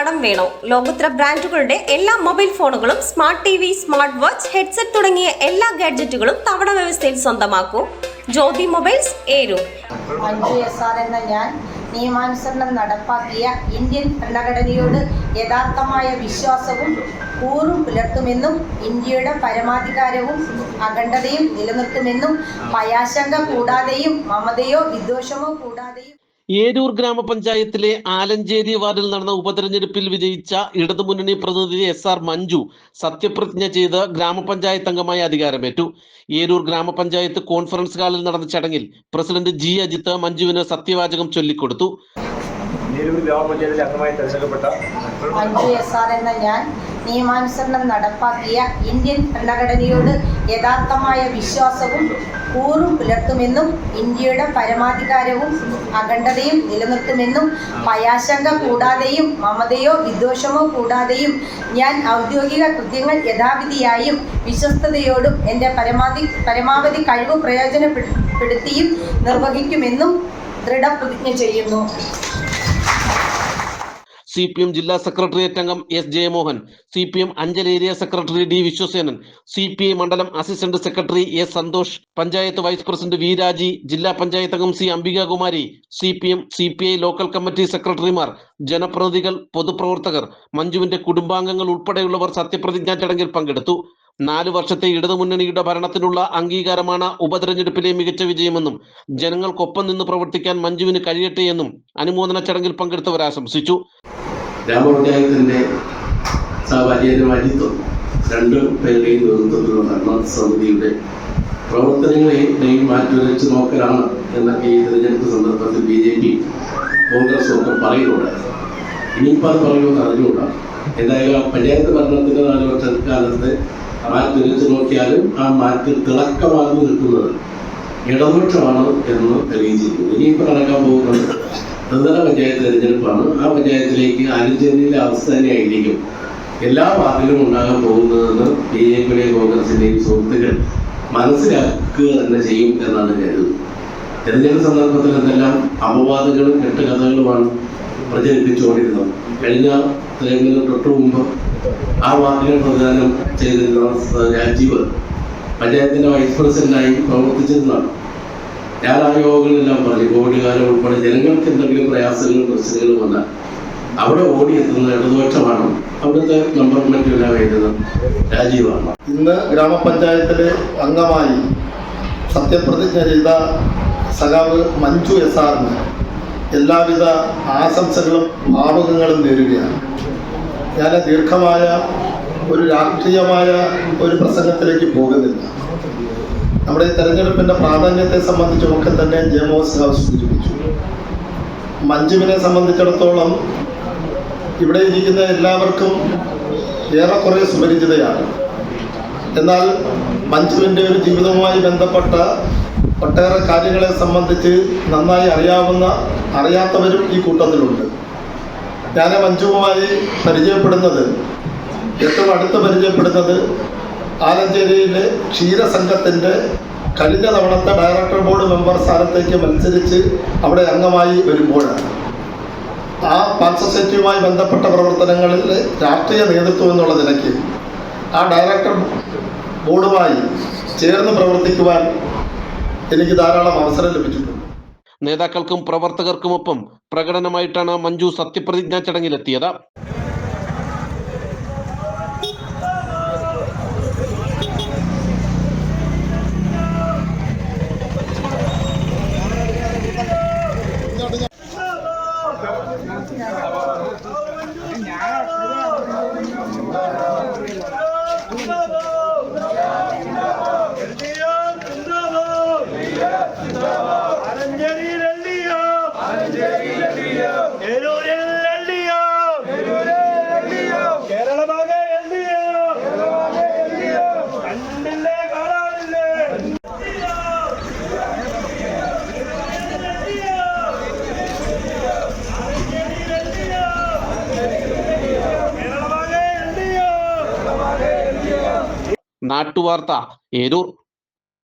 കടം വേണോ? ലോകോത്തര ബ്രാൻഡുകളുടെ എല്ലാ മൊബൈൽ ഫോണുകളും smart T V, smart watch, headset തുടങ്ങിയ എല്ലാ ഗാഡ്ജറ്റുകളും തവണ വ്യവസ്ഥയിൽ സ്വന്തമാക്കൂ. ജ്യോതി മൊബൈൽസ്, ഏരൂർ. മഞ്ജു SR എന്ന ഞാൻ നിയമാനുസരണം നടപ്പാക്കിയ ഇന്ത്യൻ ഭരണഘടനയോട് യഥാർത്ഥമായ വിശ്വാസവും കൂറും പുലർത്തുമെന്നും ഇന്ത്യയുടെ പരമാധികാരവും അഖണ്ഡതയും നിലനിർത്തുമെന്നും ഭയാശങ്ക കൂടാതെയും മമതയോ വിദ്വേഷമോ കൂടാതെയും. ഏരൂർ ഗ്രാമപഞ്ചായത്തിലെ ആലഞ്ചേരി വാർഡിൽ നടന്ന ഉപതെരഞ്ഞെടുപ്പിൽ വിജയിച്ച ഇടതുമുന്നണി പ്രതിനിധി SR മഞ്ജു സത്യപ്രതിജ്ഞ ചെയ്ത് ഗ്രാമപഞ്ചായത്ത് അംഗമായി അധികാരമേറ്റു. ഏരൂർ ഗ്രാമപഞ്ചായത്ത് കോൺഫറൻസ് ഹാളിൽ നടന്ന ചടങ്ങിൽ പ്രസിഡന്റ് G അജിത്ത് മഞ്ജുവിന് സത്യവാചകം ചൊല്ലിക്കൊടുത്തു. മഞ്ജു SR എന്ന ഞാൻ നിയമാനുസരണം നടപ്പാക്കിയ ഇന്ത്യൻ ഭരണഘടനയോട് യഥാർത്ഥമായ വിശ്വാസവും കൂറും പുലർത്തുമെന്നും ഇന്ത്യയുടെ പരമാധികാരവും അഖണ്ഡതയും നിലനിർത്തുമെന്നും ഭയാശങ്ക കൂടാതെയും മമതയോ വിദ്വേഷമോ കൂടാതെയും ഞാൻ ഔദ്യോഗിക കൃത്യങ്ങൾ യഥാവിധിയായും വിശ്വസ്തയോടും എൻ്റെ പരമാവധി കഴിവ് പ്രയോജനപ്പെടുത്തിയും നിർവഹിക്കുമെന്നും ദൃഢപ്രതിജ്ഞ ചെയ്യുന്നു. CPM ജില്ലാ സെക്രട്ടേറിയറ്റ് അംഗം S Jayamohan, CPM Anchal area secretary D Viswasenan, CPI മണ്ഡലം assistant secretary A Santhosh, panchayat vice president V Raji, ജില്ലാ പഞ്ചായത്ത് അംഗം C Ambikakumari, CPM CPI local committee സെക്രട്ടറിമാർ, ജനപ്രതിനിധികൾ, പൊതുപ്രവർത്തകർ, മഞ്ജുവിന്റെ കുടുംബാംഗങ്ങൾ ഉൾപ്പെടെയുള്ളവർ സത്യപ്രതിജ്ഞാ ചടങ്ങിൽ പങ്കെടുത്തു. 4 വർഷത്തെ ഇടതുമുന്നണിയുടെ ഭരണത്തിനുള്ള അംഗീകാരമാണ് ഉപതെരഞ്ഞെടുപ്പിലെ മികച്ച വിജയമെന്നും ജനങ്ങൾക്കൊപ്പം നിന്ന് പ്രവർത്തിക്കാൻ മഞ്ജുവിന് കഴിയട്ടെ എന്നും അനുമോദന ചടങ്ങിൽ പങ്കെടുത്തവർ ആശംസിച്ചു. ഗ്രാമപഞ്ചായത്തിന്റെ അജിത്വം രണ്ടുപേരുടെയും നേതൃത്വത്തിലുള്ള ഭരണസമിതിയുടെ പ്രവർത്തനങ്ങളെയും മാറ്റിവരച്ച് നോക്കലാണ് എന്നൊക്കെ ഈ തെരഞ്ഞെടുപ്പ് സന്ദർഭത്തിൽ BJP കോൺഗ്രസും ഒക്കെ പറയുന്നുണ്ടായിരുന്നു. ഇനിയിപ്പോൾ അത് പറയുമെന്ന് അറിഞ്ഞുകൂടാ. എന്തായാലും പഞ്ചായത്ത് ഭരണത്തിന്റെ 4 വർഷക്കാലത്ത് മാറ്റിവരച്ച് നോക്കിയാലും ആ മാറ്റി തിളക്കമാർന്നു നിൽക്കുന്നത് ഇടതുപക്ഷമാണ് എന്ന് തെളിയിച്ചിരിക്കുന്നു. ഇനിയിപ്പോൾ നടക്കാൻ പോകുന്നത് ത്രിതല പഞ്ചായത്ത് തെരഞ്ഞെടുപ്പാണ്. ആ പഞ്ചായത്തിലേക്ക് ആലഞ്ചേരിയിലെ അവസ്ഥ തന്നെയായിരിക്കും എല്ലാ വാർഡിലും ഉണ്ടാകാൻ പോകുന്നതെന്ന് BJPയുടെയും കോൺഗ്രസിന്റെയും സുഹൃത്തുക്കൾ മനസ്സിലാക്കുക തന്നെ ചെയ്യും എന്നാണ് കരുതുന്നത്. തെരഞ്ഞെടുപ്പ് സന്ദർഭത്തിൽ എന്തെല്ലാം അപവാദങ്ങളും കെട്ടുകഥകളുമാണ് പ്രചരിപ്പിച്ചുകൊണ്ടിരുന്നത്. കഴിഞ്ഞ തെരഞ്ഞെടുപ്പിന് തൊട്ടു മുമ്പ് ആ വാർഡിനെ പ്രധാനം ചെയ്തിരുന്ന രാജീവ് പഞ്ചായത്തിന്റെ വൈസ് പ്രസിഡന്റായി പ്രവർത്തിച്ചിരുന്നതാണ്. ഞാൻ ആ യോഗങ്ങളെല്ലാം പറഞ്ഞു, കോവിഡുകാലം ഉൾപ്പെടെ ജനങ്ങൾക്ക് എന്തെങ്കിലും പ്രയാസങ്ങളും പ്രശ്നങ്ങളും വന്നാൽ അവിടെ ഓടിയെത്തുന്നത് ഇടതുപക്ഷമാണ്. അവിടുത്തെ മെമ്പർ കമ്മിറ്റിയെല്ലാം വരുന്നത് രാജീവാണ്. ഇന്ന് ഗ്രാമപഞ്ചായത്തിലെ അംഗമായി സത്യപ്രതിജ്ഞ ചെയ്ത സഖാവ് മഞ്ജു SRന് എല്ലാവിധ ആശംസകളും ഭാവുകങ്ങളും നേരുകയാണ്. ഞാൻ ദീർഘമായ ഒരു രാഷ്ട്രീയമായ ഒരു പ്രസംഗത്തിലേക്ക് പോകുന്നില്ല. നമ്മുടെ ഈ തെരഞ്ഞെടുപ്പിൻ്റെ പ്രാധാന്യത്തെ സംബന്ധിച്ചൊക്കെ തന്നെ ജയമോഹൻ സൂചിപ്പിച്ചു. മഞ്ജുവിനെ സംബന്ധിച്ചിടത്തോളം ഇവിടെ ഇരിക്കുന്ന എല്ലാവർക്കും ഏറെക്കുറെ സുപരിചിതയാണ്. എന്നാൽ മഞ്ജുവിൻ്റെ ഒരു ജീവിതവുമായി ബന്ധപ്പെട്ട ഒട്ടേറെ കാര്യങ്ങളെ സംബന്ധിച്ച് നന്നായി അറിയാത്തവരും ഈ കൂട്ടത്തിലുണ്ട്. ഞാൻ മഞ്ജുവുമായി ഏറ്റവും അടുത്ത് പരിചയപ്പെടുന്നത് ആലഞ്ചേരിയിലെ ക്ഷീരസംഘത്തിൻ്റെ കഴിഞ്ഞ തവണത്തെ ഡയറക്ടർ ബോർഡ് മെമ്പർ സ്ഥാനത്തേക്ക് മത്സരിച്ച് അവിടെ അംഗമായി വരുമ്പോഴാണ്. ആ പാൽ സൊസൈറ്റിയുമായി ബന്ധപ്പെട്ട പ്രവർത്തനങ്ങളിൽ രാഷ്ട്രീയ നേതൃത്വം എന്നുള്ള നിലയ്ക്ക് ആ ഡയറക്ടർ ബോർഡുമായി ചേർന്ന് പ്രവർത്തിക്കുവാൻ എനിക്ക് ധാരാളം അവസരം ലഭിച്ചിട്ടുണ്ട്. നേതാക്കൾക്കും പ്രവർത്തകർക്കുമൊപ്പം പ്രകടനമായിട്ടാണ് മഞ്ജു സത്യപ്രതിജ്ഞാ ചടങ്ങിലെത്തിയത്. നാട്ടുവാർത്ത, ഏരൂർ.